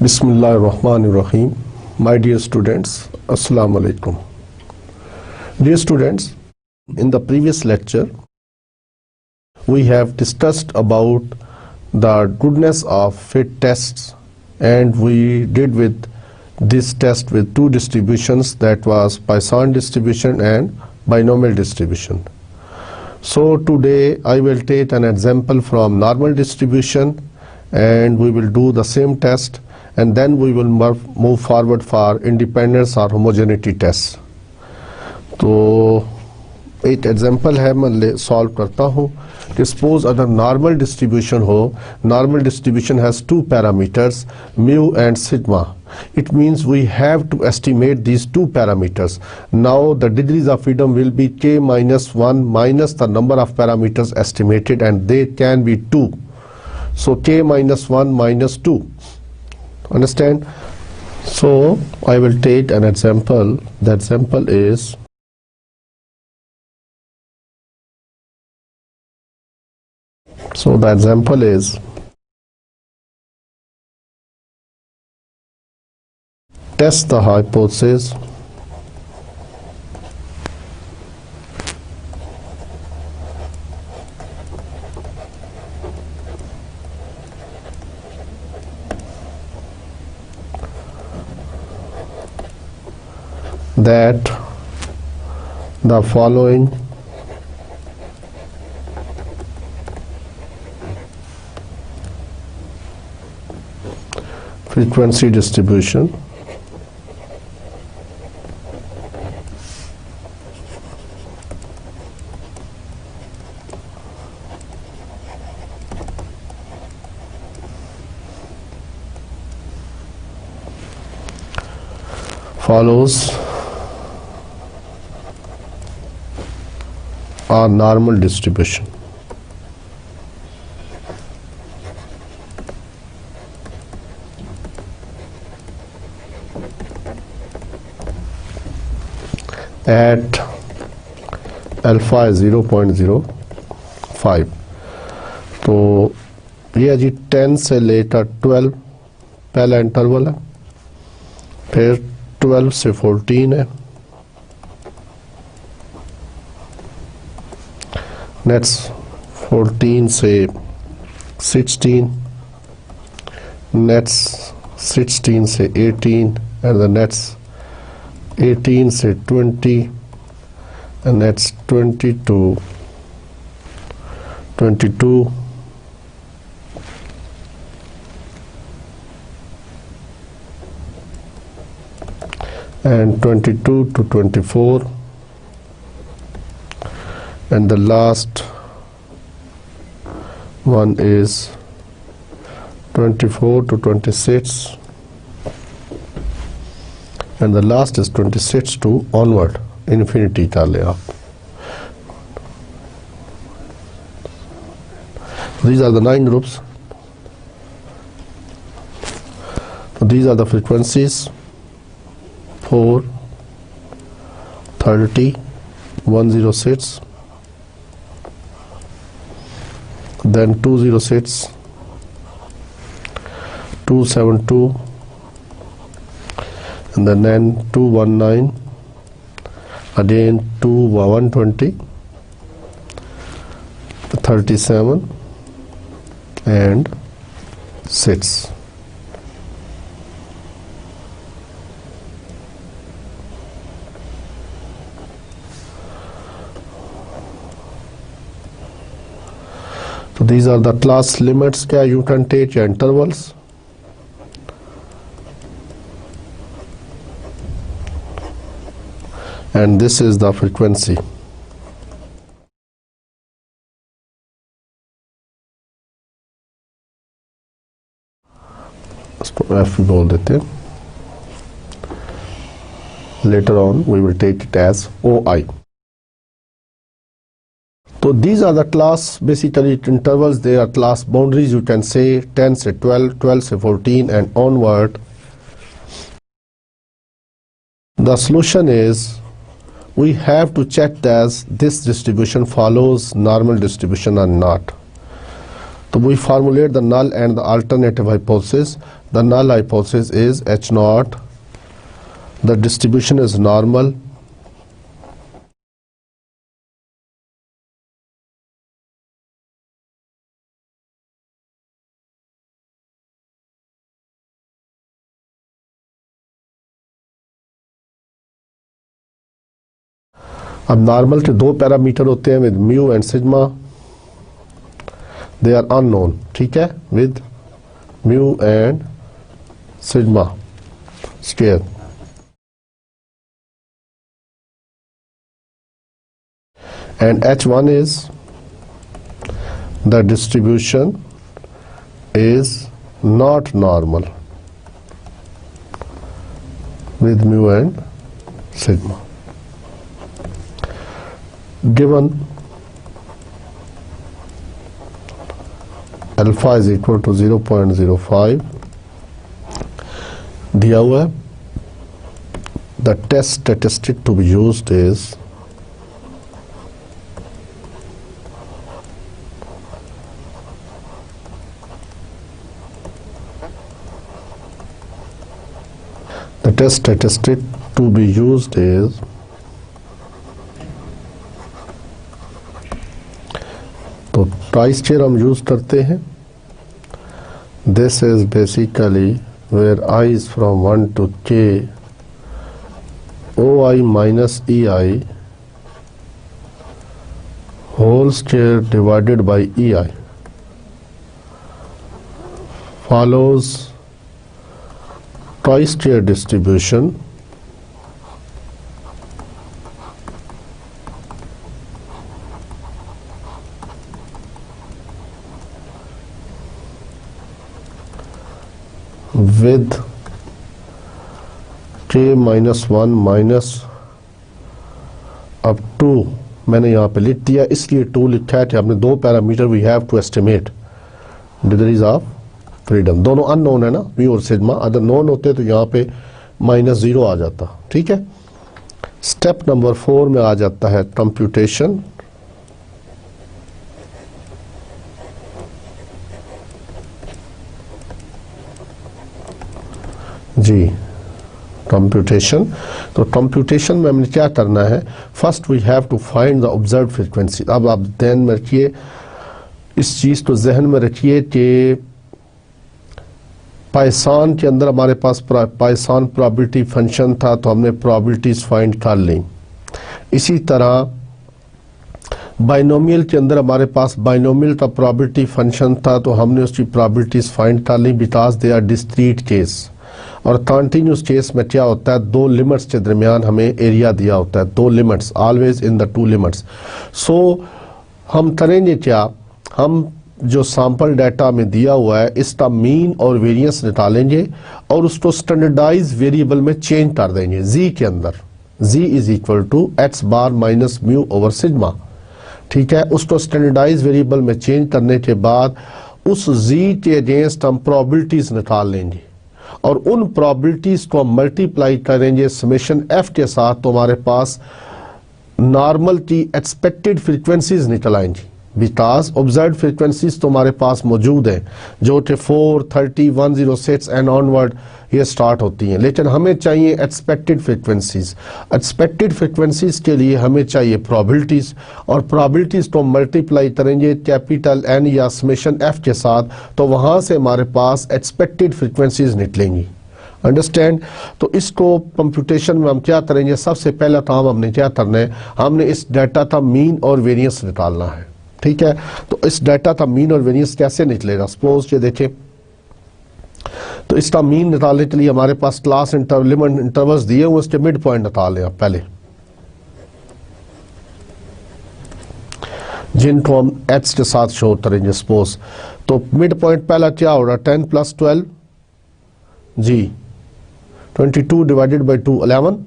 Bismillahirrahmanirrahim. My dear students, Assalamu alaikum. Dear students, in the previous lecture, we have discussed about the goodness of fit tests, and we did with this test with two distributions, that was Poisson distribution and binomial distribution. So today I will take an example from normal distribution and we will do the same test, and then we will move forward for independence or homogeneity tests. तो एक example है, मैं solve करता हूँ कि suppose अगर normal distribution हो, normal distribution has two parameters mu and sigma. It means we have to estimate these two parameters. Now the degrees of freedom will be k minus 1 minus the number of parameters estimated, and they can be 2. So k minus 1 minus 2. Understand? So I will take an example. The example is test the hypothesis that the following frequency distribution follows a normal distribution. At alpha is 0.05. तो ये जी 10 से लेकर 12 पहला interval है, फिर 12 से 14 है, next 14 से 16, नेक्स्ट 16 से 18, and the next 18 से 20, and next 20 to 22, and 22 to 24, and the last one is 24 to 26, and the last is 26 to onward, infinity कर ले आप. These are the 9 groups. So these are the frequencies: 4, 30, 106, then 206, 272, and then 219, again 120, 37, and 6. So these are the class limits. क्या you can take your intervals. And this is the frequency. F बोल देते हैं. Later on we will take it as OI. So these are the class basically intervals. They are class boundaries. You can say 10 से 12, 12 से 14, and onward. The solution is we have to check that this distribution follows normal distribution or not. तो we formulate the null and the alternative hypothesis. The null hypothesis is H naught. The distribution is normal. अब normal के दो parameter होते हैं with mu and sigma, they are unknown, ठीक है, with mu and sigma square. And H1 is the distribution is not normal with mu and sigma. Given alpha is equal to 0.05, दिया हुआ है. The test statistic to be used is तो ट्राई square हम use करते हैं. This is basically where I is from 1 to k OI minus EI whole square divided by EI follows tri-square distribution with k minus 1 minus up to, मैंने यहाँ पे लिख दिया इसलिए 2 लिखा है कि हमने दो parameter we have to estimate degrees of freedom. दोनों अननोन है ना, वी और सिग्मा. अगर नोन होते तो यहाँ पे -0 आ जाता, ठीक है. स्टेप नंबर 4 में आ जाता है कंप्यूटेशन. जी कंप्यूटेशन. तो कंप्यूटेशन में हमें क्या करना है, first we have to find the observed frequency. अब आप ध्यान में रखिए, इस चीज़ को जहन में रखिए कि पाइसान के अंदर हमारे पास पाइसान प्रोबेबिलिटी फंक्शन था तो हमने प्रोबेबिलिटीज फाइंड कर ली. इसी तरह बाइनोमियल के अंदर हमारे पास बाइनोमियल का प्रोबेबिलिटी फंक्शन था तो हमने उसकी प्रोबेबिलिटीज फाइंड कर ली because they are discrete case. और कंटिन्यूस केस में क्या होता है, दो लिमिट्स के दरमियान हमें एरिया दिया होता है, दो limits, always in the two limits. So हम करेंगे क्या, हम जो सैंपल डाटा में दिया हुआ है इसका मीन और वेरिएंस निकालेंगे और उसको स्टैंडर्डाइज वेरिएबल में चेंज कर देंगे z के अंदर. z is equal to x bar minus mu over sigma, ठीक है. उसको स्टैंडर्डाइज वेरिएबल में चेंज करने के बाद उस z के अगेंस्ट हम प्रोबेबिलिटीज निकाल लेंगे और उन प्रोबेबिलिटीज को हम मल्टीप्लाई करेंगे समेशन f के साथ, तो हमारे पास नॉर्मल की एक्सपेक्टेड फ्रीक्वेंसीज निकल आएंगी बिकॉज ऑब्जर्व्ड फ्रीक्वेंसीज तो हमारे पास मौजूद हैं जो कि 4, 30, 106 एंड ऑनवर्ड ये स्टार्ट होती हैं. लेकिन हमें चाहिए एक्सपेक्टेड फ्रीक्वेंसीज. एक्सपेक्टेड फ्रीक्वेंसीज के लिए हमें चाहिए प्रोबेबिलिटीज और प्रोबेबिलिटीज को मल्टीप्लाई करेंगे कैपिटल N या समेशन f के साथ, तो वहाँ से हमारे पास एक्सपेक्टेड फ्रीक्वेंसीज निकलेंगी. अंडरस्टैंड. तो इसको कंप्यूटेशन में हम क्या करेंगे, सबसे पहला काम हमने क्या करना है, हमने इस डाटा का मीन और वेरिएंस निकालना है, ठीक है. तो इस डाटा का मीन और वेरिएंस कैसे निकलेगा, सपोज ये देखें, तो इसका मीन निकालने के लिए हमारे पास क्लास लिमिट इंटरवल्स दिए हुए, उसके मिड पॉइंट निकाल लें आप पहले, जिनको हम h के साथ शो करेंगे सपोज. तो मिड पॉइंट पहला क्या होगा, 10 + 12 जी 22 डिवाइडेड बाई 2 11.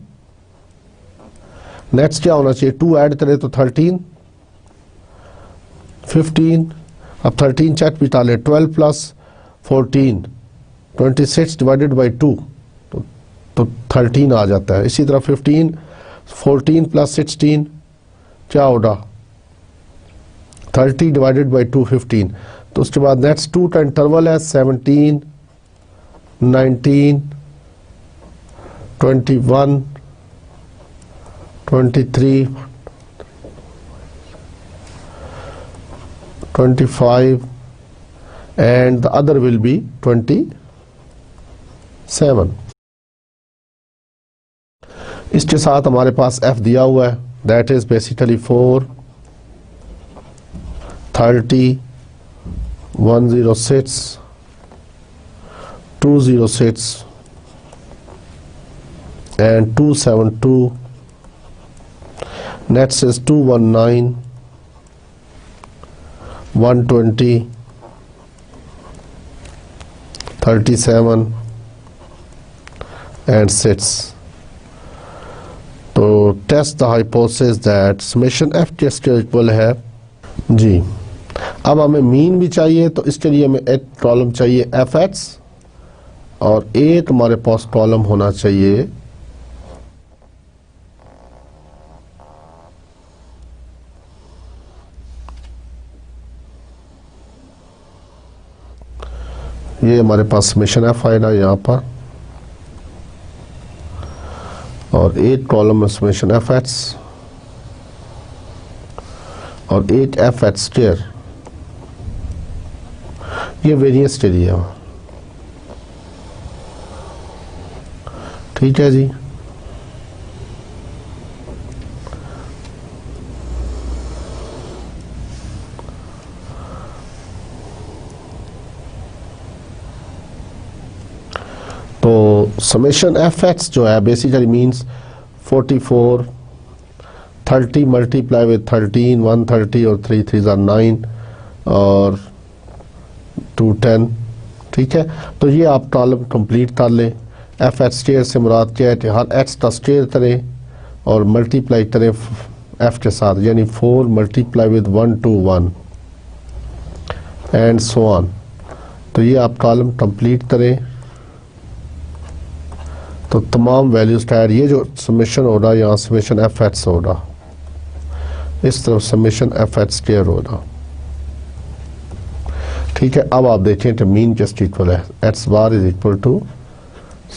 नेक्स्ट क्या होना चाहिए, 2 ऐड करें तो 13 15. अब 13 चेक बिता ले, 12 + 14 26 डिवाइडेड बाई 2 तो 13 आ जाता है. इसी तरह 15 14 + 16 क्या होगा, 30 डिवाइडेड बाई 2 15. तो उसके बाद नेक्स्ट 2 का इंटरवल है 17, 19, 21, 23, 25 and the other will be 27. इसके साथ हमारे पास f दिया हुआ है, that is basically 4, 30, 106, 206 and 272. Next is 219, 120, 37 and 6. तो test the hypothesis that summation F test equal है जी। अब हमें मीन भी चाहिए, तो इसके लिए हमें एक कॉलम चाहिए एफ एक्स और एक हमारे पास कॉलम होना चाहिए ये हमारे पास समेशन एफ आएगा यहाँ पर और 8 कॉलम में समेशन एफ एक्स और 8 एफ एक्स स्क्वायर, ये वेरिएंस के लिए है। ठीक है जी। तो समेशन एफ एक्स जो है बेसिकली मीन्स 44, 30 मल्टीप्लाई विद 13, 130 और 3 3 आर 9 और 2 10। ठीक है, तो ये आप कॉलम कंप्लीट कर लें। एफ एक्स स्क्वायर से मुराद क्या है कि हर एक्स का स्क्वायर करें और मल्टीप्लाई करें एफ के साथ, यानी 4 multiply with 1 2 1 and so on. तो ये आप कॉलम कंप्लीट करें तो तमाम वैल्यूज का ये जो समेशन हो रहा है यहाँ समेशन एफ एक्स हो रहा, इस तरफ समेशन एफ एक्स स्क्वायर हो रहा। ठीक है, अब आप देखें कि मीन जस्ट इक्वल है, X bar is equal to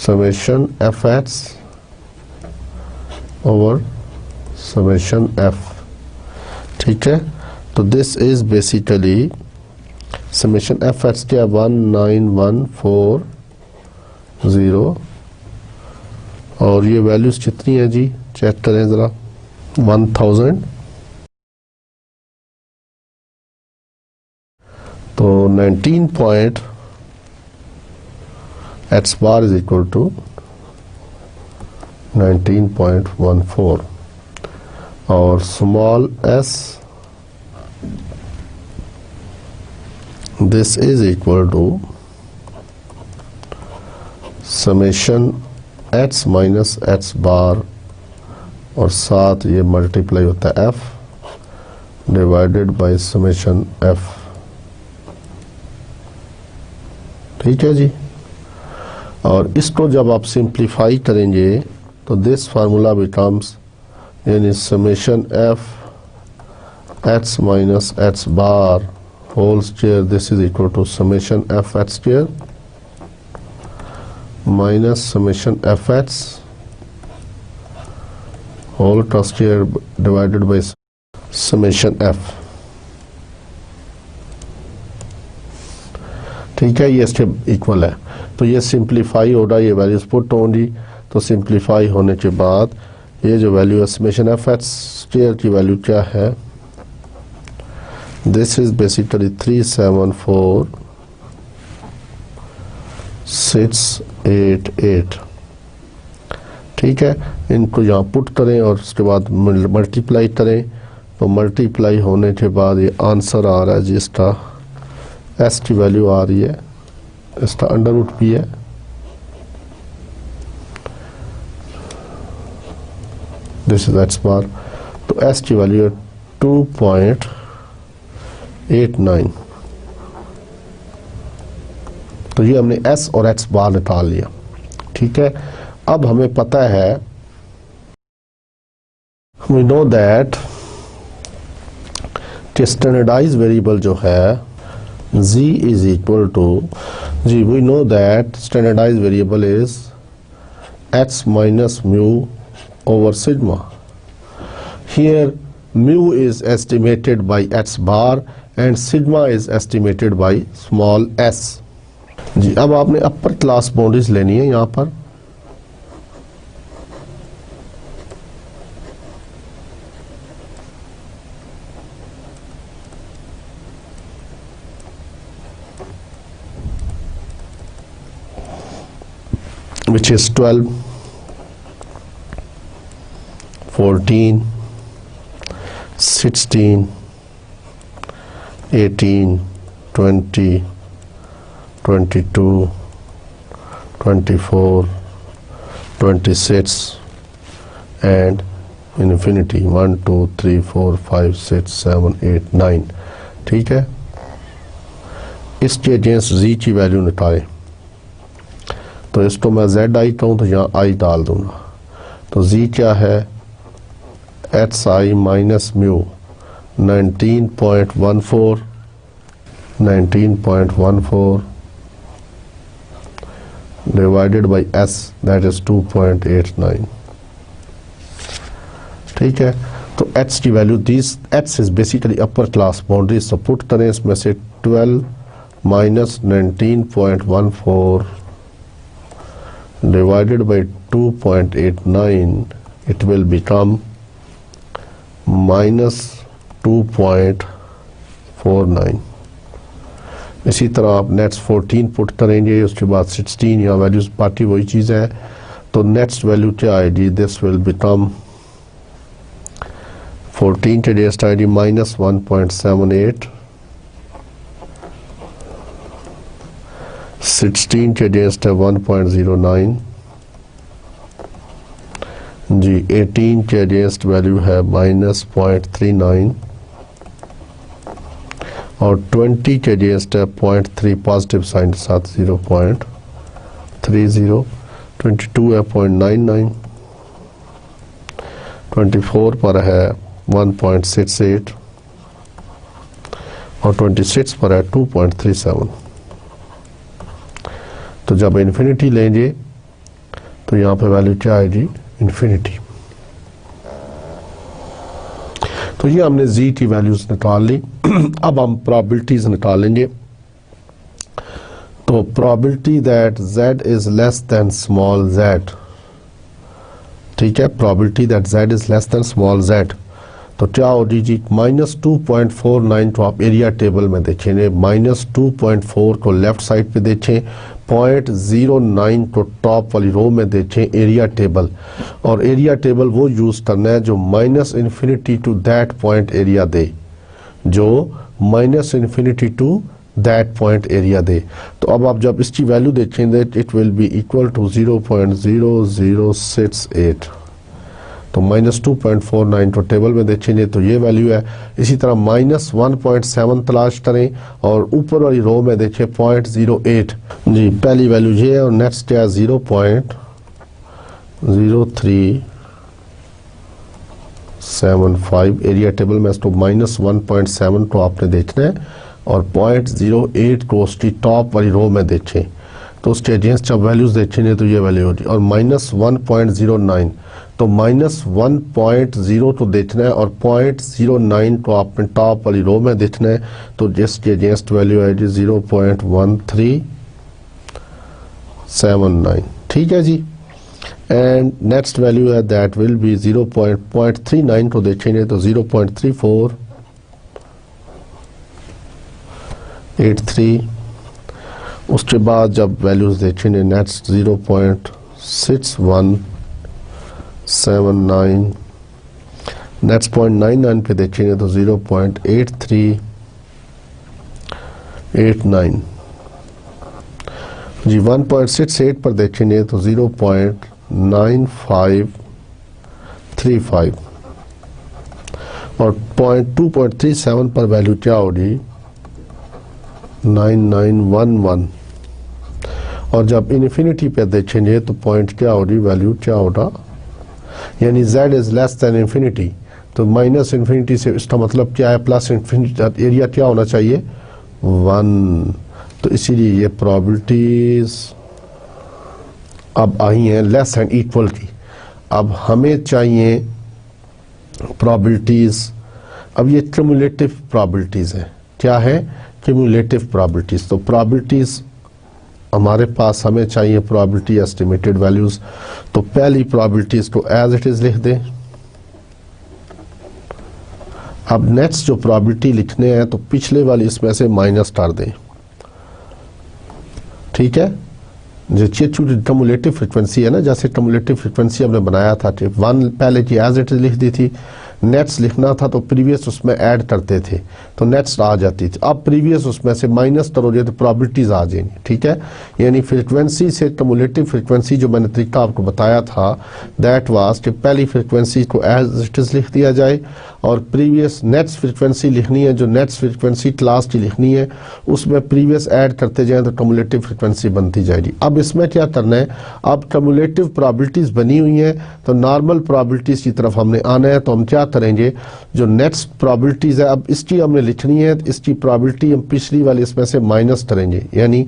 summation F X over summation F. ठीक है, तो this is basically summation F X क्या 19140 और ये वैल्यूज कितनी है जी, चेक करें ज़रा 1000। तो 19 point x bar is equal to 19.14 और small s this is equal to summation x minus x bar और साथ ये मल्टीप्लाई होता है f divided by summation F. ठीक है जी, और इसको जब आप सिंप्लीफाई करेंगे तो दिस फार्मूला बिकम्स यानी summation F x minus x bar whole square this is equal to summation F x square minus summation F x whole का square divided by summation F. ठीक है, ये इसके इक्वल है। तो ये सिंप्लीफाई हो रहा है, ये वैल्यूज पुट होंगी, तो सिंप्लीफाई होने के बाद ये जो वैल्यू है समेशन एफ एक्स स्क्वायर की वैल्यू क्या है, दिस इज बेसिकली 374,688। ठीक है, इनको यहाँ पुट करें और उसके बाद मल्टीप्लाई करें, तो मल्टीप्लाई होने के बाद ये आंसर आ रहा है जी, इसका एस की वैल्यू आ रही है, इसका अंडर रूट भी है, दिस इज एक्स बार, तो एस की वैल्यू है 2.89। तो ये हमने एस और एक्स बार निकाल लिया। ठीक है, अब हमें पता है we know that standardise variable जो है z is equal to, we know that standardized variable is x minus mu over sigma. Here mu is estimated by x bar and sigma is estimated by small s. जी अब आपने upper class boundaries लेनी है यहाँ पर, which is 12, 14, 16, 18, 20, 22, 24, 26 and infinity 1 2 3 4 5 6 7 8 9. ठीक है, इसके against z की वैल्यू निकालें तो इसको मैं z आई कहूँ तो यहाँ i डाल दूंगा, तो z क्या है H I minus mu 19.14 divided by s that is 2.89. ठीक है, तो h की value this h is basically upper class boundary, so put करें इसमें से 12 minus 19.14 divided by 2.89, it will become minus 2.49. इसी तरह आप नेक्स्ट 14 पुट करेंगे, उसके बाद 16, यहाँ वैल्यूज पार्टी वही चीज़ है, तो नेक्स्ट वैल्यू क्या आएगी, दिस विल बिकम 14 के अगेंस्ट आएगी माइनस 1.78, 16 के अगेंस्ट है 1.09 जी, 18 के अगेंस्ट वैल्यू है माइनस 0.39 और 20 के अगेंस्ट है 0.3 पॉजिटिव साइन के साथ 0.30, 22 है 0.99, 24 पर है 1.68 और 26 पर है 2.37. तो जब इन्फिनिटी लेंगे तो यहाँ पे वैल्यू क्या आएगी, इन्फिनिटी. तो ये हमने z की वैल्यूज निकाल ली. अब हम प्रोबेबिलिटीज निकालेंगे. तो probability that z is less than small z, ठीक है, probability that z is less than small z, तो क्या होगी जी, -2.49 को आप एरिया टेबल में देखेंगे, -2.4 को लेफ्ट साइड पे देखें, 0.09 को टॉप वाली रो में देखें एरिया टेबल, और एरिया टेबल वो यूज़ करना है जो -minus infinity to that point area दे, जो -minus infinity to that point area दे. तो अब आप जब इसकी वैल्यू देखेंगे it will be equal to 0.0068, तो -2.49 को टेबल में देखेंगे तो ये वैल्यू है. इसी तरह -1.7 तलाश करें और ऊपर वाली रो में देखें 0.08 जी, पहली वैल्यू ये है, और नेक्स्ट क्या है 0.0375 एरिया टेबल में, इसको -1.7 को आपने देखना है और 0.08 को उसकी टॉप वाली रो में देखें, तो उसके अगेंस्ट जब वैल्यूज देखेंगे तो ये वैल्यू होगी, और -1.09, तो -1.0 तो देखना है और 0.09 को आपने टॉप वाली रो में देखना है, तो जिसके अगेंस्ट वैल्यू आएगी 0.1379. ठीक है जी, एंड नेक्स्ट वैल्यू है दैट विल बी 0.39 को देखेंगे तो 0.3483. उसके बाद जब वैल्यूज देखेंगे नेक्स्ट 0.6179, नेक्स्ट 0.99 पे देखेंगे तो 0.8389 जी, 1.68 पर देखेंगे तो 0.9535 और 2.37 पर वैल्यू क्या होगी 9911, और जब इन्फिनिटी पे देखेंगे तो पॉइंट क्या होगी, वैल्यू क्या होगा, यानी z is less than infinity, तो माइनस इन्फिनिटी से इसका मतलब क्या है, प्लस इन्फिनिटी, एरिया क्या होना चाहिए 1। तो इसीलिए ये प्रोबेबिलिटीज अब आई हैं लेस एंड इक्वल की। अब हमें चाहिए प्रोबेबिलिटीज, अब ये क्यूमुलेटिव प्रोबेबिलिटीज है। क्या है? Cumulative probabilities. तो प्रोबेबिलिटीज हमारे पास हमें चाहिए प्रोबेबिलिटी एस्टिमेटेड वैल्यूज। तो पहली प्रोबेबिलिटीज को एज इट इज लिख दें। अब नेक्स्ट जो प्रोबेबिलिटी लिखने हैं तो पिछले वाली इसमें से माइनस कर दें। ठीक है, जो क्यूमुलेटिव फ्रीक्वेंसी है ना, जैसे क्यूमुलेटिव फ्रीक्वेंसी हमने बनाया था, 1 पहले की एज इट इज लिख दी थी, नेट्स लिखना था तो प्रीवियस उसमें ऐड करते थे तो नेट्स आ जाती थी। अब प्रीवियस उसमें से माइनस करोगे तो प्रोबेबिलिटीज आ जाएंगी। ठीक है, यानी फ्रीक्वेंसी से क्यूमुलेटिव फ्रीक्वेंसी जो मैंने तरीका आपको बताया था दैट वाज कि पहली फ्रीक्वेंसी को एज इट इज लिख दिया जाए और प्रीवियस नेट्स फ्रीक्वेंसी लिखनी है, जो नेट्स फ्रीक्वेंसी क्लास की लिखनी है उसमें प्रीवियस ऐड करते जाएं तो क्यूमुलेटिव फ्रीक्वेंसी बनती जाएगी। अब इसमें क्या करना है, अब क्यूमुलेटिव प्रोबेबिलिटीज बनी हुई हैं तो नॉर्मल प्रोबेबिलिटीज की तरफ हमने आना है। तो हम क्या करेंगे, जो नेक्स्ट प्रोबेबिलिटीज है अब इसकी हमने लिखनी है, इसकी प्रोबेबिलिटी हम पिछली वाली इसमें से माइनस करेंगे। यानी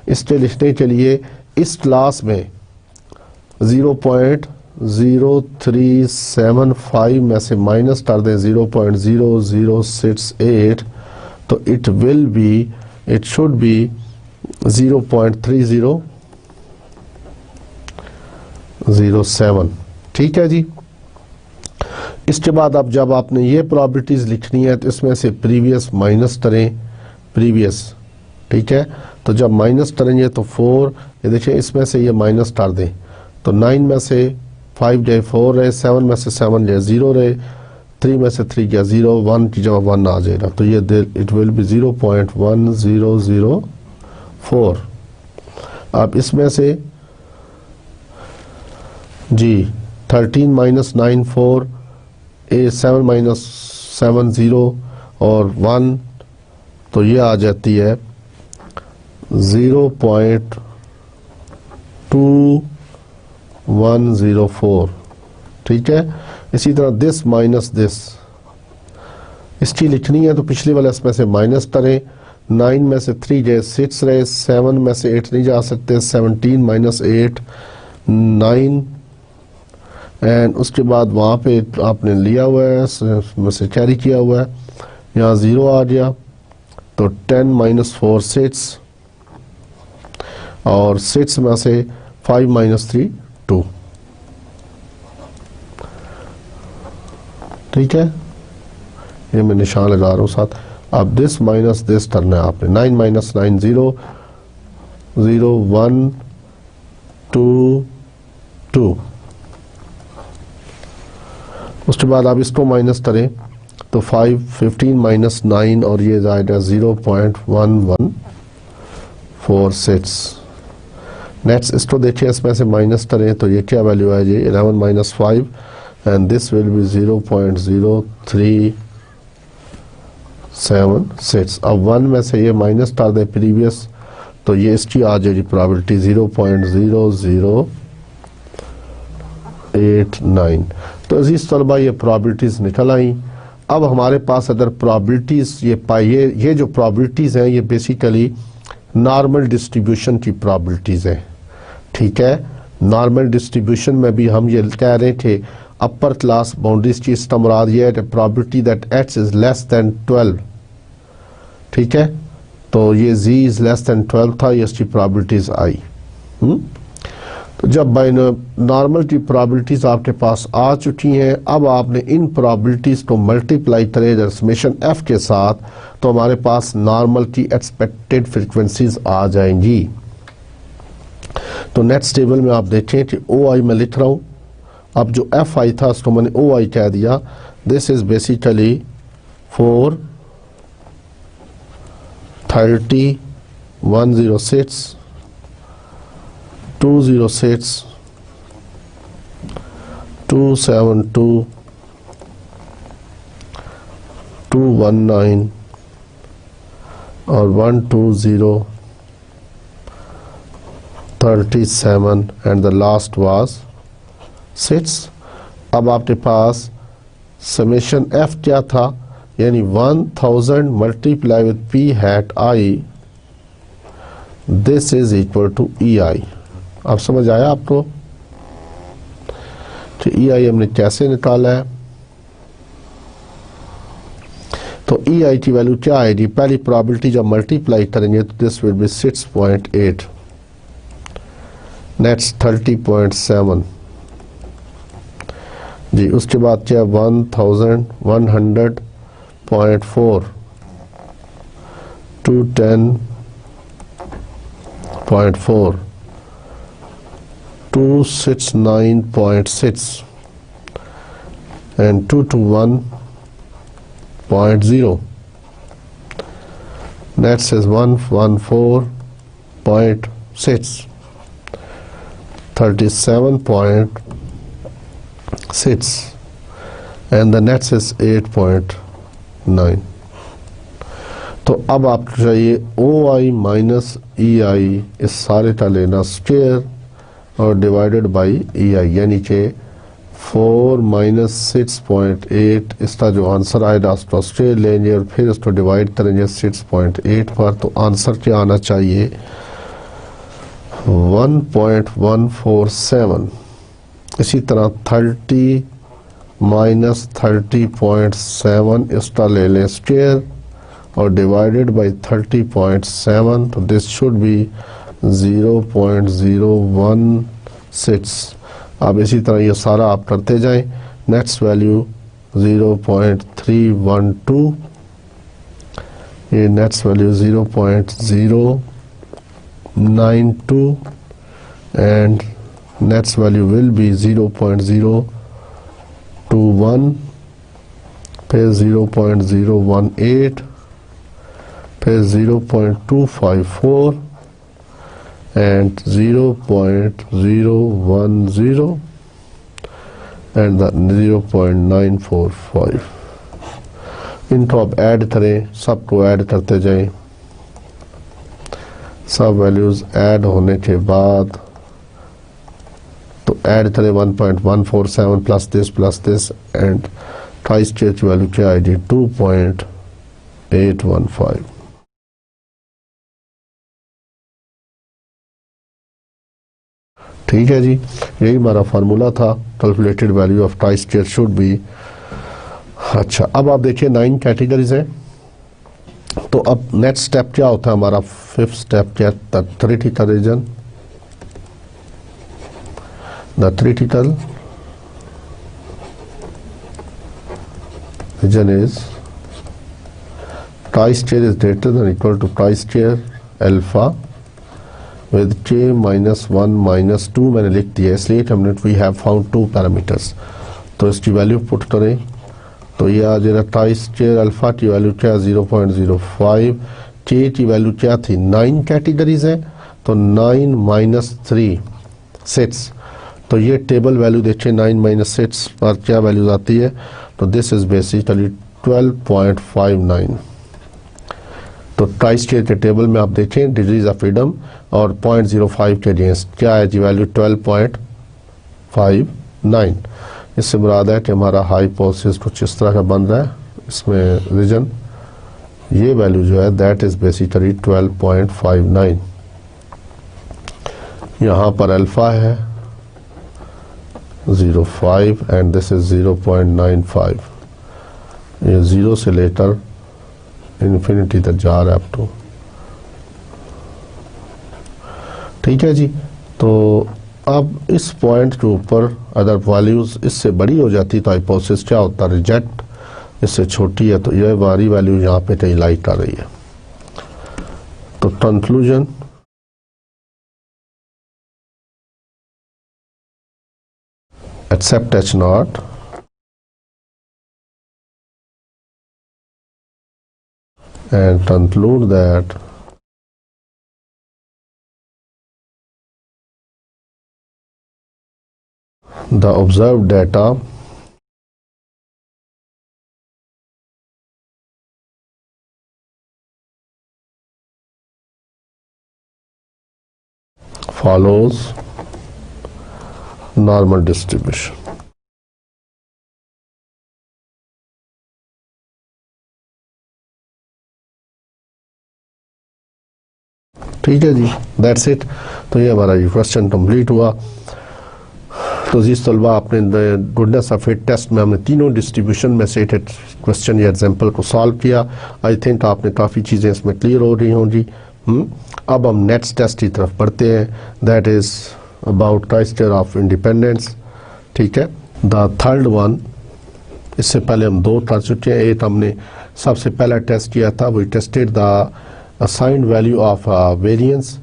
इसके लिखने के लिए इस क्लास में 0.0375 में से माइनस कर दें 0.0068 तो इट शुड बी 0.3007। ठीक है जी। इसके बाद अब जब आपने ये प्रोबेबिलिटीज लिखनी है तो इसमें से प्रीवियस माइनस करें, प्रीवियस। ठीक है, तो जब माइनस करेंगे तो 4, ये देखिए इसमें से ये माइनस कर दें तो 9 में से 5 जाए 4 रहे, 7 में से 7 जाए 0 रहे, 3 में से 3 गया 0, 1 की जगह 1 आ जाएगा तो ये इट विल बी 0.1004। अब इसमें से जी 13 माइनस 9 4, 7 माइनस 7 0 और 1 तो ये आ जाती है 0.2104। ठीक है, इसी तरह दिस माइनस दिस इसकी लिखनी है तो पिछले वाले इसमें से माइनस करें। 9 में से 3 जाए 6 रहे, 7 में से 8 नहीं जा सकते, 17 माइनस 8 9 एंड उसके बाद वहाँ पे आपने लिया हुआ है उसमें से कैरी किया हुआ है, यहाँ 0 आ गया तो 10 माइनस 4 6 और 6 में से 5 माइनस 3 2। ठीक है, ये मैं निशान लगा रहा हूँ साथ। अब दिस माइनस दिस करना है आपने। 9 माइनस 9 0 0 1 2 2। उसके बाद आप इसको माइनस करें तो 5 15 माइनस 9 और ये जाएगा 0.1146। नेक्स्ट इसको देखिए, इसमें से माइनस करें तो ये क्या वैल्यू है जी 11 minus 5 and this will be 0.0376। अब 1 में से ये माइनस कर दें प्रीवियस तो ये इसकी आ जाएगी प्रोबेबिलिटी 0.0089। तो अजीज तलबा ये प्रोबेबिलिटीज निकल आई। अब हमारे पास अगर प्रोबेबिलिटीज ये पाइए, ये जो प्रोबेबिलिटीज हैं ये बेसिकली नॉर्मल डिस्ट्रीब्यूशन की प्रोबेबिलिटीज हैं। ठीक है, नॉर्मल डिस्ट्रीब्यूशन में भी हम ये कह रहे थे अपर क्लास बाउंड्रीज की इस्तेमाल ये है probability that x is less than 12। ठीक है, तो ये z इज लेस देन 12 था, ये इसकी प्रोबेबिलिटीज आई। तो जब बाय नॉर्मल की प्रोबेबिलिटीज आपके पास आ चुकी हैं, अब आपने इन प्रोबेबिलिटीज को मल्टीप्लाई करें समेशन f के साथ तो हमारे पास नॉर्मल की एक्सपेक्टेड फ्रीक्वेंसीज आ जाएंगी। तो नेक्स्ट टेबल में आप देखें कि OI में लिख रहा हूँ, अब जो FI था उसको मैंने OI कह दिया। दिस इज बेसिकली 4 30 106 206 272 219 और 120 37 एंड द लास्ट वाज 6। अब आपके पास समेशन f क्या था यानी 1000 multiply with p hat i, this is equal to e i. आप समझ आया आपको? तो ई आई हमने कैसे निकाला है? तो ई आई की वैल्यू क्या आएगी? पहली प्रोबेबिलिटी जब मल्टीप्लाई करेंगे तो दिस विल बी 6.8, नेट्स 30.7 जी। उसके बाद क्या 1100.4 210.4 269.6 and 221.0, that says 114.6 37.6 and the net is 8.9। तो अब आपको चाहिए ओ आई माइनस ई आई, इस सारे का लेना स्क्वायर और डिवाइडेड बाई ई आई, यानी कि 4 माइनस 6.8 इसका जो आंसर आएगा उसको स्क्वायर लेंगे और फिर इसको डिवाइड करेंगे 6.8 पर, तो आंसर क्या आना चाहिए? 1.147। इसी तरह 30 माइनस 30.7 इसका ले लें स्क्वायर और डिवाइडेड बाई 30.7, तो दिस शुड बी 0.016। अब इसी तरह ये सारा आप करते जाएं, नेक्स्ट वैल्यू 0.312, ये next value 0.092 and next value will be 0.021, फिर 0.018, फिर 0.254 and 0.010 and the 0.945। इनको आप ऐड करें, सबको ऐड करते जाएं, सब वैल्यूज ऐड होने के बाद तो ऐड करें 1.147 plus this and tri state की वैल्यू क्या आएगी? 2.815। ठीक है जी, यही हमारा फार्मूला था। Calculated value of tri state should be. अच्छा, अब आप देखिए 9 कैटेगरीज हैं, तो अब नेक्स्ट स्टेप क्या होता है हमारा? 5th स्टेप क्या? The theoretical region. The theoretical region is chi-square is greater than or equal to chi-square alpha with k minus 1 minus 2 मैंने लिख दिया, इसलिए हमने we have found 2 parameters, तो इसकी वैल्यू पुट करें तो ये आ जाएगा chi-square अल्फा की वैल्यू क्या? 0.05। k की वैल्यू क्या थी? 9 कैटेगरीज है, तो 9 माइनस 3 6, तो ये टेबल वैल्यू देखिए 9 माइनस 6 पर क्या वैल्यूज आती है? तो दिस इज बेसिकली 12.59। तो ट्राई स्टेट के टेबल में आप देखें डिग्रीज ऑफ फ्रीडम और 0.05 के अगेंस्ट क्या है जी वैल्यू? 12.59। इससे मुराद है कि हमारा हाइपोथेसिस कुछ इस तरह का बन रहा है, इसमें रीजन ये वैल्यू जो है दैट इज बेसिकली 12.59। यहाँ पर अल्फा है 0.5 एंड दिस इज 0.95। ये 0 से लेकर इन्फिनिटी तक जा रहा है अप टू। ठीक है जी, तो अब इस पॉइंट के ऊपर अगर वैल्यूज इससे बड़ी हो जाती तो हाइपोथेसिस क्या होता? रिजेक्ट। इससे छोटी है तो ये हमारी वैल्यू यहाँ पे कहीं लाइट आ रही है। तो conclusion, accept H naught and conclude that the observed data follows normal distribution। ठीक है जी, दैट्स इट। तो ये हमारा ये क्वेश्चन कंप्लीट हुआ। तो जी तलबा, आपने गुडनेस ऑफ फिट टेस्ट में हमने तीनों डिस्ट्रीब्यूशन में से एक क्वेश्चन या एग्जाम्पल को सॉल्व किया। आई थिंक आपने काफ़ी चीज़ें इसमें क्लियर हो रही होंगी। अब हम नेक्स्ट टेस्ट की तरफ बढ़ते हैं, दैट इज़ अबाउट ट्राइस्टर ऑफ इंडिपेंडेंस। ठीक है, द थर्ड वन, इससे पहले हम दो कर चुके हैं। एक हमने सबसे पहला टेस्ट किया था, वो tested the assigned value of variance.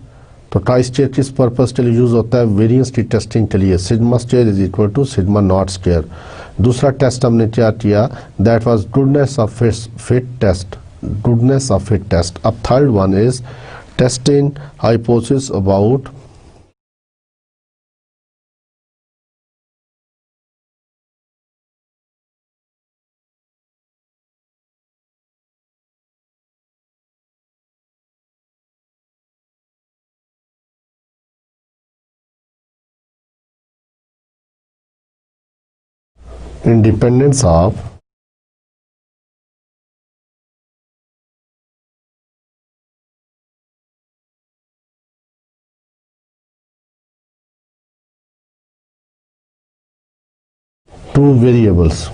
तो ट्राइस्टेयर किस पर्पज के लिए यूज़ होता है? वेरिएंस की टेस्टिंग के लिए। Sigma square is equal to sigma not square. दूसरा टेस्ट हमने क्या किया? That was goodness of fit test, goodness of fit test. अब third one is testing hypothesis about independence of two variables।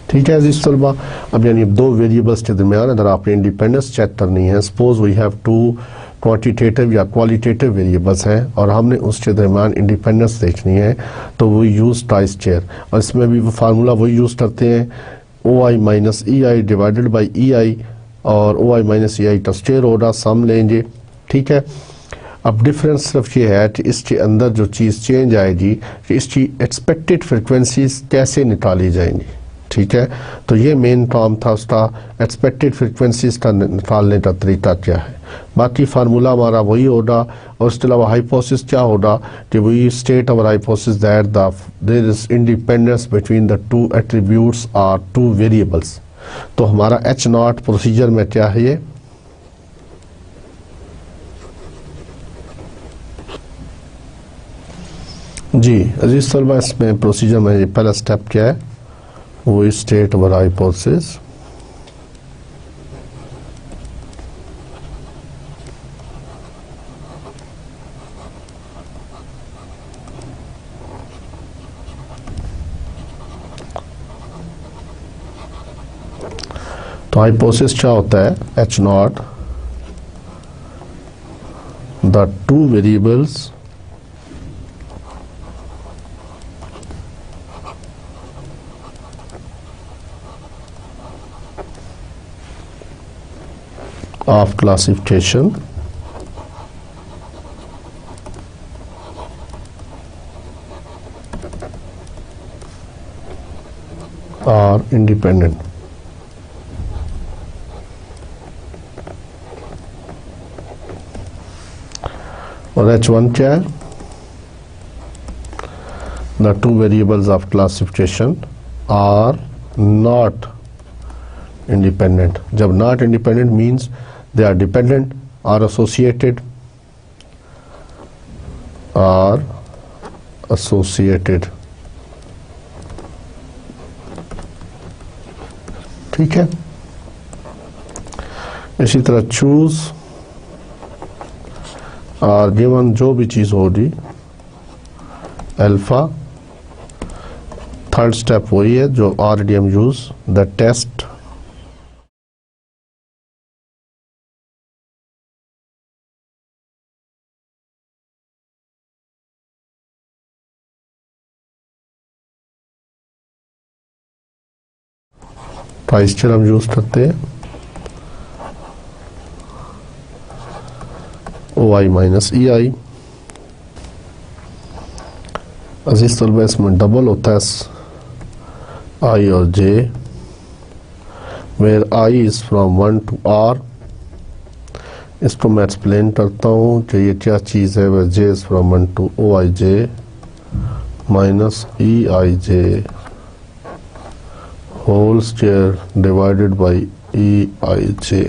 ठीक है जी तलबा, अब यानी दो वेरिएबल्स के दरमियान अगर आपने इंडिपेंडेंस चेक करनी है, suppose we have two quantitative या क्वालिटेटिव वेरिएबल्स हैं और हमने उसके दरमियान इंडिपेंडेंस देखनी है, तो वो यूज़ ट्राइस्टेयर। और इसमें भी वो फार्मूला वही यूज़ करते हैं, o i minus E i divided by e i, और ओ आई माइनस ई आई ट्राइस्टेयर होगा, सम लेंगे। ठीक है, अब डिफरेंस सिर्फ ये है कि इसके अंदर जो चीज़ चेंज आएगी कि इसकी एक्सपेक्टेड फ्रिक्वेंसीज कैसे निकाली जाएंगी। ठीक है, तो ये मेन काम था उसका, एक्सपेक्टेड फ्रिक्वेंसीज का निकालने का तरीका क्या है। बाकी फार्मूला हमारा वही होगा, और उसके अलावा हाइपोथेसिस क्या होगा कि we state our hypothesis that there is independence between the two attributes or two variables. तो हमारा एच नॉट प्रोसीजर में क्या है ये, जी अजीज तलबा, इसमें प्रोसीजर में ये पहला स्टेप क्या है, वो स्टेट अवर हाइपोथेसिस तो हाइपोथेसिस क्या होता है, H not the two variables of classification are independent। और H1 क्या है, the two variables of classification are not independent। जब not independent means they are dependent or associated, are associated। ठीक है, इसी तरह चूज और गिवन जो भी चीज होगी अल्फा। थर्ड स्टेप वही है जो ऑलरेडी हम यूज, द टेस्ट ट्राइस्टेयर हम यूज करते हैं, ओ आई माइनस ई आई। अजीज तलबा, इसमें डबल होता है आई और j, where I is from 1 to R। इसको मैं एक्सप्लेन करता हूँ कि ये क्या चीज़ है। Where J is from 1 to O I J minus E I J whole square divided by EIJ,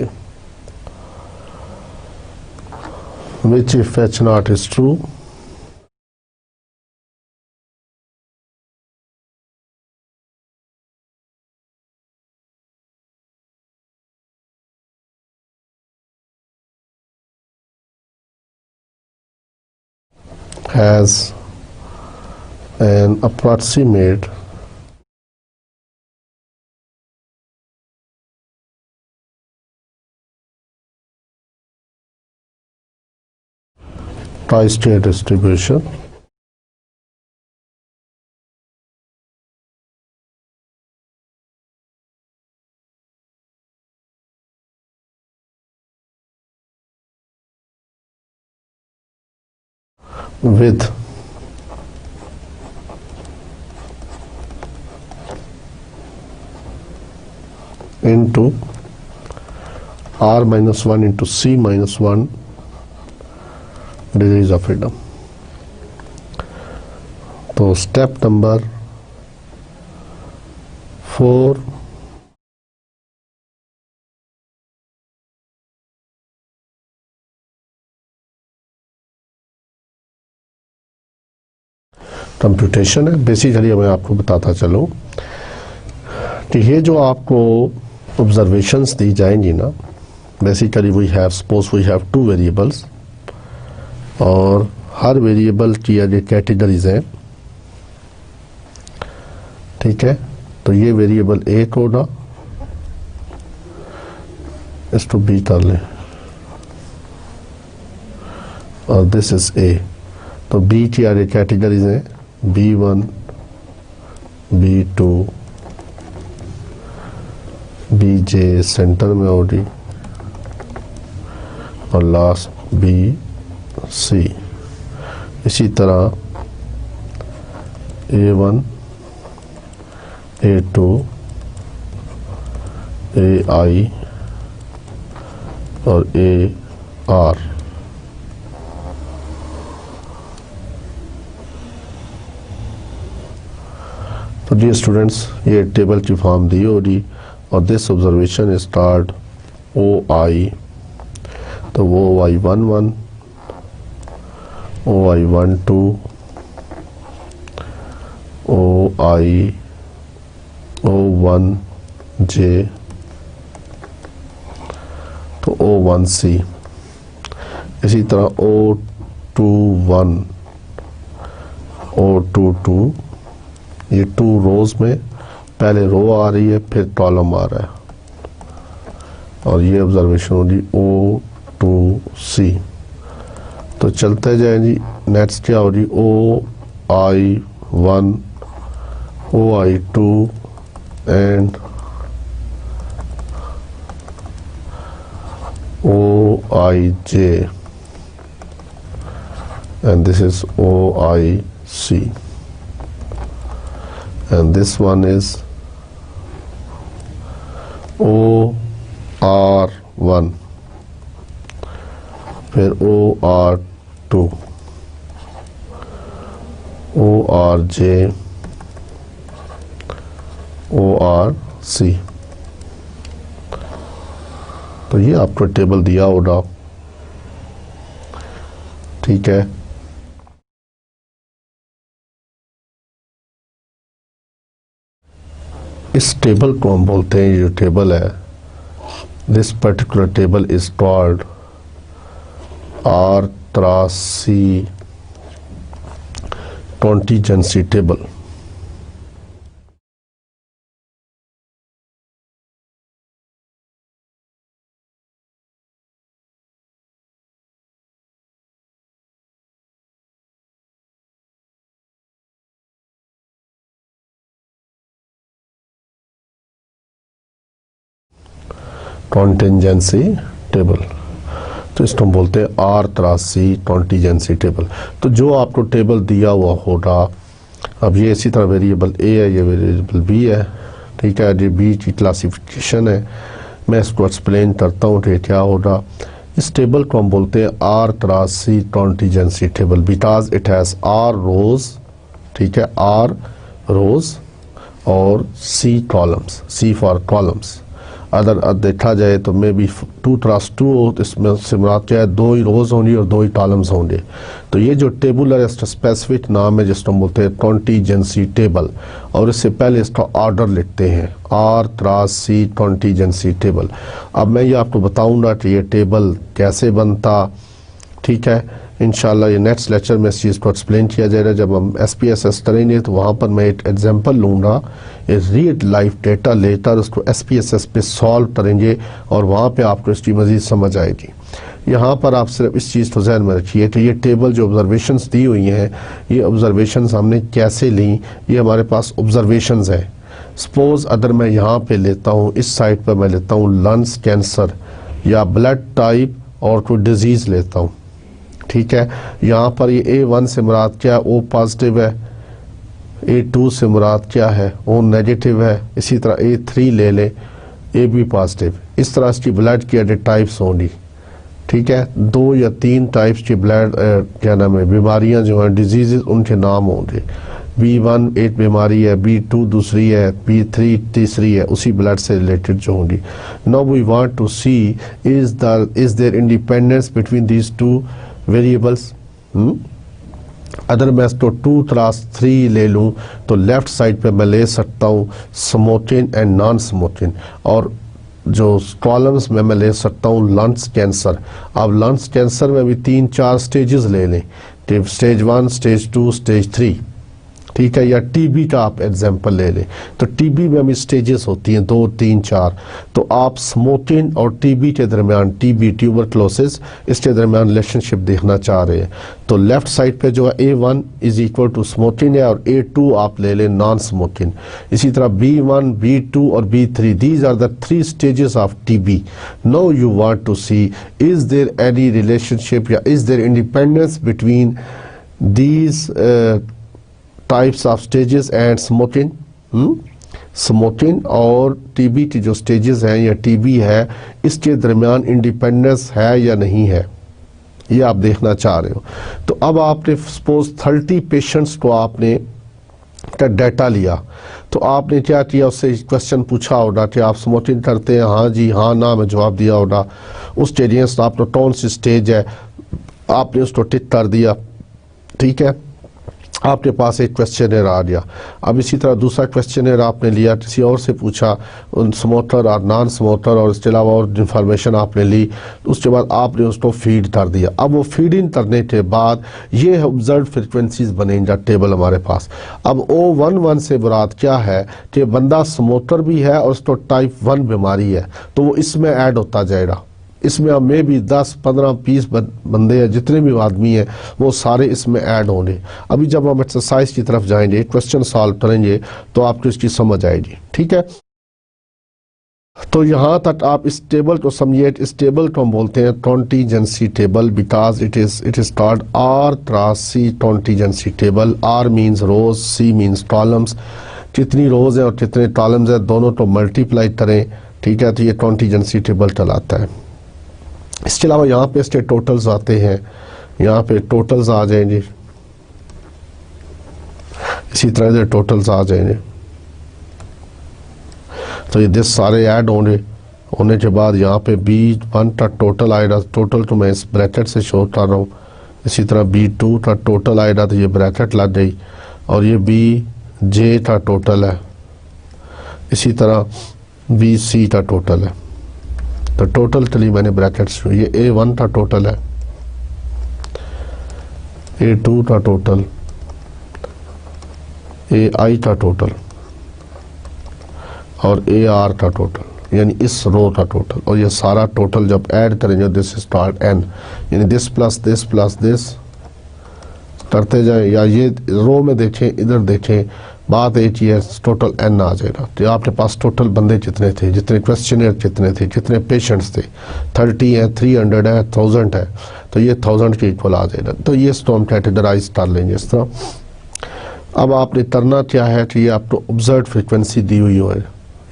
which if H naught is true, has an approximate tri-state distribution with into r minus 1 into c minus 1 degrees of freedom. तो step number 4 computation है। Basically मैं आपको बताता चलूँ कि ये जो आपको ऑब्जर्वेशंस दी जाएंगी ना, basically we have suppose we have 2 variables और हर वेरिएबल की ये कैटेगरीज हैं, ठीक है। तो ये वेरिएबल ए होगा, इसको बी कर लें और दिस इज ए। तो बी की ये कैटेगरीज हैं B1 B2 BJ सेंटर में होगी और लास्ट BC। इसी तरह A1 A2 AI और AR। तो डियर स्टूडेंट्स, ये टेबल की फॉर्म दी होगी और this observation is called OI। तो OI11 OI12 O1J तो O1C। इसी तरह O21 O22, ये 2 रोज में पहले रो आ रही है फिर कॉलम आ रहा है और ये ऑब्जर्वेशन होगी O2C। तो चलते जाए जी, नेक्स्ट क्या होगी OI1 OI2 and OIJ and this is OIC and this one is OR1 फिर OR2 ORJ ORC। तो ये आपको टेबल दिया होगा, ठीक है। इस टेबल को हम बोलते हैं, ये जो टेबल है, this particular table is called R×C contingency table. Contingency table, तो इसको हम बोलते हैं R×C कॉन्टिजेंसी टेबल। तो जो आपको टेबल दिया हुआ होगा, अब ये इसी तरह वेरिएबल ए है, ये वेरिएबल बी है, ठीक है। ये बी की क्लासिफिकेशन है, मैं इसको एक्सप्लेन करता हूँ कि क्या होगा। इस टेबल को हम बोलते हैं R×C contingency table because it has R रोज, ठीक है, R रोज और C columns, C for columns. अगर देखा जाए तो मे बी 2×2 हो, तो इसमें से मुराद क्या है, 2 ही रोज होंगी और 2 ही कॉलम्स होंगे। तो ये जो टेबुलर स्पेसिफिक नाम है जिसको हम बोलते हैं कॉन्टिजेंसी टेबल, और इससे पहले इसका ऑर्डर लिखते हैं R×C कॉन्टिजेंसी टेबल। अब मैं ये आपको बताऊंगा कि ये टेबल कैसे बनता, ठीक है। इंशाल्लाह ये नेक्स्ट लेक्चर में इस चीज़ को एक्सप्लेन किया जाएगा। जब हम SPSS करेंगे तो वहाँ पर मैं एक एग्जांपल लूँगा, एक रियल लाइफ डेटा लेकर उसको SPSS पे सॉल्व करेंगे और वहाँ पे आपको इसकी मज़ीद समझ आएगी। यहाँ पर आप सिर्फ इस चीज़ को ध्यान में रखिए कि ये टेबल जो ऑब्जर्वेशंस दी हुई हैं, ये ऑब्जर्वेशंस हमने कैसे ली, ये हमारे पास ऑब्जर्वेशंस हैं। सपोज़ अगर मैं यहाँ पे लेता हूँ, इस साइड पर मैं लेता हूँ लंग्स कैंसर या ब्लड टाइप और कोई डिजीज़ लेता हूँ, ठीक है। यहाँ पर ये A1 से मुराद क्या है, O पॉजिटिव है, A2 से मुराद क्या है, O नेगेटिव है, इसी तरह A3 ले लें, AB पॉजिटिव। इस तरह इसकी ब्लड की एडिट टाइप्स होंगी, ठीक है। 2 या 3 टाइप्स की ब्लड क्या नाम है बीमारियां जो हैं, डिजीज़, उनके नाम होंगे। B1 एक बीमारी है, B2 दूसरी है, B3 तीसरी है, उसी ब्लड से रिलेटेड जो होंगी। Now we want to see is there independence between these two variables. अगर मैं इसको 2 क्लास 3 ले लूँ तो लेफ्ट साइड पे मैं ले सकता हूँ स्मोकिंग एंड नॉन स्मोकिंग, और जो कॉलम्स में मैं ले सकता हूँ लंग्स कैंसर। अब लंग्स कैंसर में भी 3-4 स्टेजेस ले लें, स्टेज 1, स्टेज 2, स्टेज 3, ठीक है। या टीबी का आप एग्जांपल ले लें तो टीबी में भी स्टेजेस होती हैं 2, 3, 4। तो आप स्मोकिंग और टीबी के दरमियान, टीबी ट्यूबरक्लोसिस, इसके दरमियान रिलेशनशिप देखना चाह रहे हैं तो लेफ्ट साइड पे जो है A1 is equal to smoking है और A2 आप ले लें नॉन स्मोकिंग। इसी तरह B1, B2 और B3, these are the 3 stages of TB. Now you want to see is there any relationship या is there independence between these types of stages and smoking. Smoking और TB की जो stages हैं या TB है, इसके दरमियान इंडिपेंडेंस है या नहीं है, ये आप देखना चाह रहे हो। तो अब आपने सपोज 30 पेशेंट्स को आपने का डाटा लिया, तो आपने क्या किया, उससे क्वेश्चन पूछा होगा कि आप स्मोकिंग करते हैं, हाँ जी हाँ ना में जवाब दिया होगा। उस स्टेज आपने कौन सी स्टेज है आपने उसको टिक कर दिया, ठीक है। आपके पास एक क्वेश्चनर आ गया। अब इसी तरह दूसरा क्वेश्चनर आपने लिया, किसी और से पूछा, उन स्मोकर और नॉन स्मोकर और इसके अलावा और इंफॉर्मेशन आपने ली, उसके बाद आपने उसको फीड कर दिया। अब वो फीडिंग करने के बाद ये ऑब्जर्व फ्रिक्वेंसीज बनेंगे टेबल हमारे पास। अब O11 से मुराद क्या है कि बंदा स्मोकर भी है और उसको टाइप 1 बीमारी है, तो वो इसमें ऐड होता जाएगा। इसमें अब में भी 10, 15, 20 बंदे हैं, जितने भी आदमी हैं वो सारे इसमें ऐड होंगे। अभी जब हम एक्सरसाइज की तरफ जाएंगे, क्वेश्चन सॉल्व करेंगे, तो आपको इसकी समझ आएगी, ठीक है। तो यहाँ तक आप इस टेबल को समझिए। इस टेबल को हम बोलते हैं contingency table because it is called R cross C contingency table. R means rows, C means columns. कितनी रोज हैं और कितने कॉलम्स हैं दोनों को मल्टीप्लाई करें, ठीक है, तो ये कॉन्टीजेंसी टेबल चलाता है। इसके अलावा यहाँ पे इसके टोटल्स आते हैं, यहाँ पे टोटल्स आ जाएंगे, इसी तरह से टोटल्स आ जाएंगे। तो ये दिस सारे ऐड होने के बाद यहाँ पे B1 का टोटल आएगा। टोटल तो मैं इस ब्रैकेट से शो कर रहा हूँ। इसी तरह B2 का टोटल आएगा, तो ये ब्रैकेट लग गई, और ये BJ का टोटल है। इसी तरह BC का टोटल है। तो टोटल चली मैंने ब्रैकेट्स, ये A1 का टोटल है, A2 का टोटल, AI का टोटल और AR का टोटल, यानी इस रो का टोटल। और ये सारा टोटल जब ऐड करेंगे, दिस इज कॉल्ड N, यानी दिस प्लस दिस करते जाए। या ये रो में देखें, इधर देखें, बात एक ही है, टोटल N आ जाएगा। तो आपके पास टोटल बंदे जितने थे, जितने क्वेश्चनर कितने थे, कितने पेशेंट्स थे, 30 है, 300 है, 1000 है, तो ये 1000 के इक्वल आ जाएगा। तो ये इसको हम कैटेगराइज कर लेंगे इस तरह। अब आपने करना क्या है कि ये आपको ऑब्जर्व फ्रिक्वेंसी दी हुई है,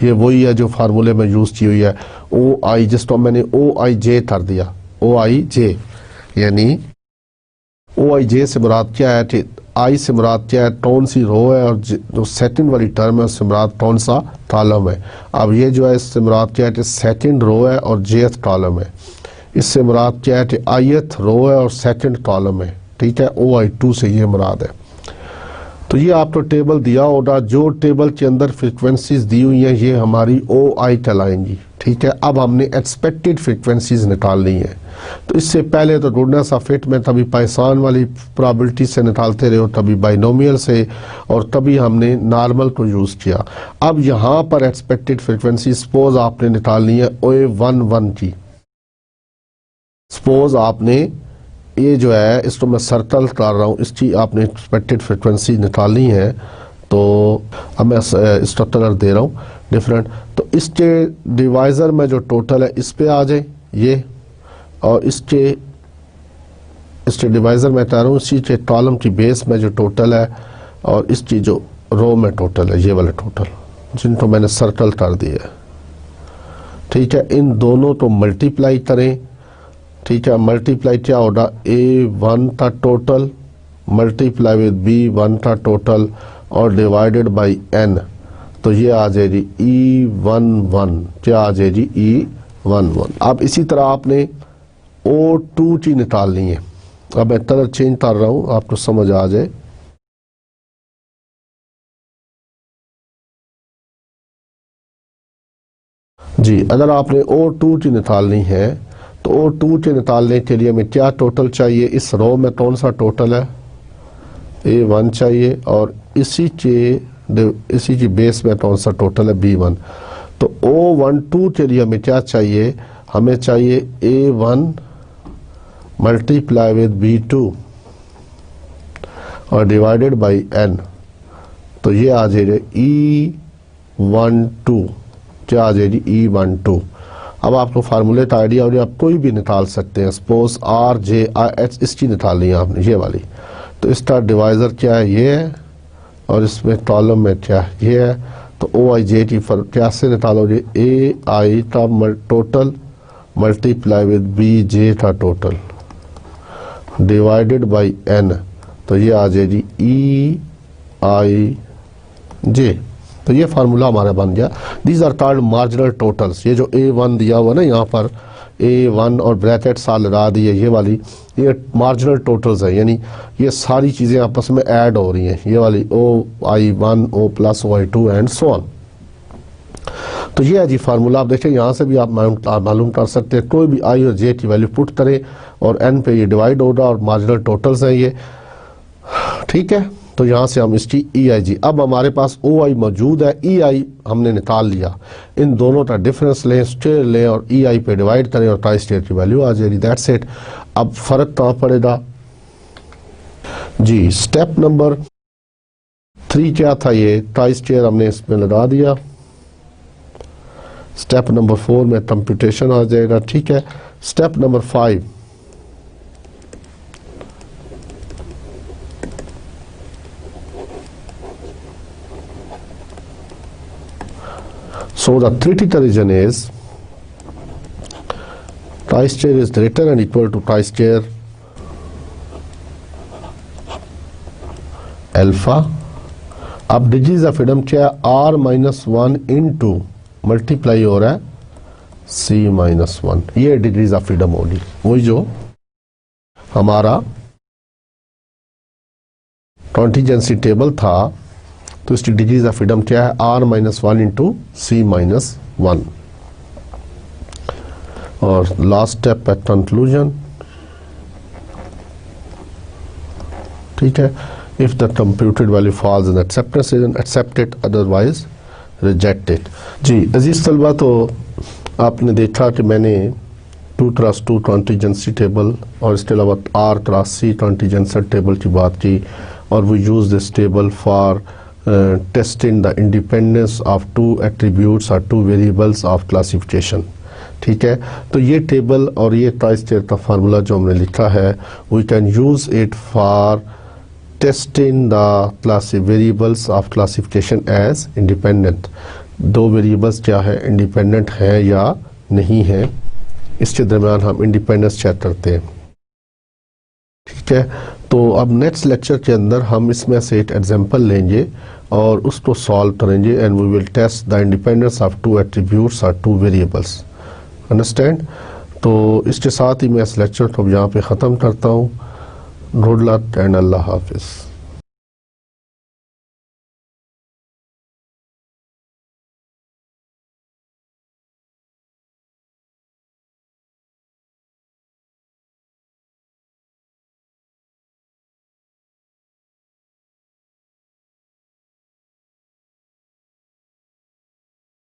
ये वही है जो फार्मूले में यूज़ की हुई है, OI, जिसको मैंने OIJ कर दिया। OIJ यानी OIJ से मुराद क्या है कि I से मुराद क्या है, कौन सी रो है, और जो सेकंड वाली टर्म है उससे मुराद कौन सा कॉलम है। अब ये जो है इससे मुराद क्या है कि सेकंड रो है और jth कॉलम है। इससे मुराद क्या है कि ith रो है और सेकंड कॉलम है, ठीक है। OI2 से ये मुराद है। तो ये आपको टेबल दिया होगा, जो टेबल के अंदर फ्रिक्वेंसीज दी हुई हैं ये हमारी OI कहलाएंगी, ठीक है। अब हमने एक्सपेक्टेड फ्रीक्वेंसीज निकालनी है, तो इससे पहले तो गुडनेस ऑफ फिट में तभी पाइसान वाली प्रोबेबिलिटी से निकालते रहे, तभी बाइनोमियल से, और तभी हमने नॉर्मल को यूज़ किया। अब यहाँ पर एक्सपेक्टेड फ्रीक्वेंसी सपोज आपने निकालनी है O11 की। सपोज आपने ये जो है इसको मैं सर्कल कर रहा हूँ, इसकी आपने एक्सपेक्टेड फ्रीक्वेंसी निकालनी है। तो अब मैं इसका कलर दे रहा हूँ डिफरेंट। तो इसके डिवाइज़र में जो टोटल है इस पे आ जाए ये, और इसके डिवाइज़र में कह रहा हूँ इसी के कॉलम की बेस में जो टोटल है, और इसकी जो रो में टोटल है ये वाले टोटल, जिनको मैंने सर्कल कर दिया है। ठीक है, इन दोनों को मल्टीप्लाई करें। ठीक है, मल्टीप्लाई क्या होगा, A1 का टोटल मल्टीप्लाई विद B1 का टोटल और डिवाइडेड बाई n, तो ये आ जाएगी E11। क्या आ जाएगी, E11। अब इसी तरह आपने O2 की निकालनी है। अब मैं कलर चेंज कर रहा हूँ आपको समझ आ जाए। जी, अगर आपने O2 की निकालनी है तो O2 के निकालने के लिए हमें क्या टोटल चाहिए, इस रो में कौन सा टोटल है, A1 चाहिए, और इसी की बेस में कौन सा टोटल है, B1। तो O12 के लिए हमें क्या चाहिए, हमें चाहिए A1 मल्टीप्लाई विद B2 और डिवाइडेड बाई n, तो ये आ जाएगा E12। क्या आ जाएगी, E12। अब आपको फार्मूले का आइडिया हो, आप कोई भी निकाल सकते हैं। सपोज RJIH इसकी निकालनी है आपने, ये वाली, तो इसका डिवाइज़र क्या है, ये है, और इसमें कॉलम में क्या है, ये है। तो OIJ की कैसे निकालोगे, AI का टोटल मल्टीप्लाई विद BJ का टोटल डिवाइडेड बाई n, तो ये आ जाएगी EIJ। तो ये फार्मूला हमारा बन गया। These are called marginal totals. ये जो A1 दिया हुआ ना यहाँ पर, A1 और ब्रैकेट साल लगा दिए, ये वाली ये मार्जिनल टोटल्स है, यानी ये सारी चीज़ें आपस में ऐड हो रही हैं। ये वाली OI1 O plus OI2 and so on. तो ये है जी फार्मूला। आप देखिए यहाँ से भी आप मालूम कर सकते हैं, कोई भी I और J की वैल्यू पुट करें और n पे ये डिवाइड होगा, और मार्जिनल टोटल्स हैं ये। ठीक है, तो यहाँ से हम इसकी EIG, अब हमारे पास OI मौजूद है, EI हमने निकाल लिया। इन दोनों का डिफरेंस लें, स्टेयर लें और EI पे डिवाइड करें और टाई स्टेयर की वैल्यू आ जाएगी। That's it. अब फ़र्क कहाँ पड़ेगा जी, स्टेप नंबर 3 क्या था, ये टाई स्टेयर हमने इसमें लगा दिया। स्टेप नंबर 4 में कंप्यूटेशन आ जाएगा। ठीक है, step number 5, so the critical region is chi square is greater and equal to chi square alpha। अब डिग्रीज ऑफ फ्रीडम क्या है, R-1 इंटू मल्टीप्लाई हो रहा है C-1, ये डिग्रीज ऑफ फ्रीडम होगी। वही जो हमारा कॉन्टिजेंसी टेबल था, तो इसकी डिग्रीज ऑफ फ्रीडम क्या है, R-1 इंटू C-1। और लास्ट स्टेप है कंक्लूजन। ठीक है, if the computed value falls in acceptance region accept it, otherwise reject it. जी अजीज तलबा, तो आपने देखा कि मैंने 2x2 कॉन्टिजेंसी टेबल और इसके अलावा R×C कॉन्टिजेंसी टेबल की बात की, और we use this table for testing the independence of two attributes or two variables of classification। ठीक है, तो ये टेबल और ये टाई स्टेयर का फार्मूला जो हमने लिखा है, we can use it for testing the variables of classification as independent। दो वेरिएबल्स क्या है, इंडिपेंडेंट है या नहीं है, इसके दरमियान हम इंडिपेंडेंस चेक करते हैं। ठीक है, तो अब नेक्स्ट लेक्चर के अंदर हम इसमें से एक एग्जांपल लेंगे और उसको सॉल्व करेंगे, and we will test the independence of two attributes और टू वेरिएबल्स। अंडरस्टैंड। तो इसके साथ ही मैं इस लेक्चर को यहाँ पे ख़त्म करता हूँ। गुड लक एंड अल्लाह हाफिज़।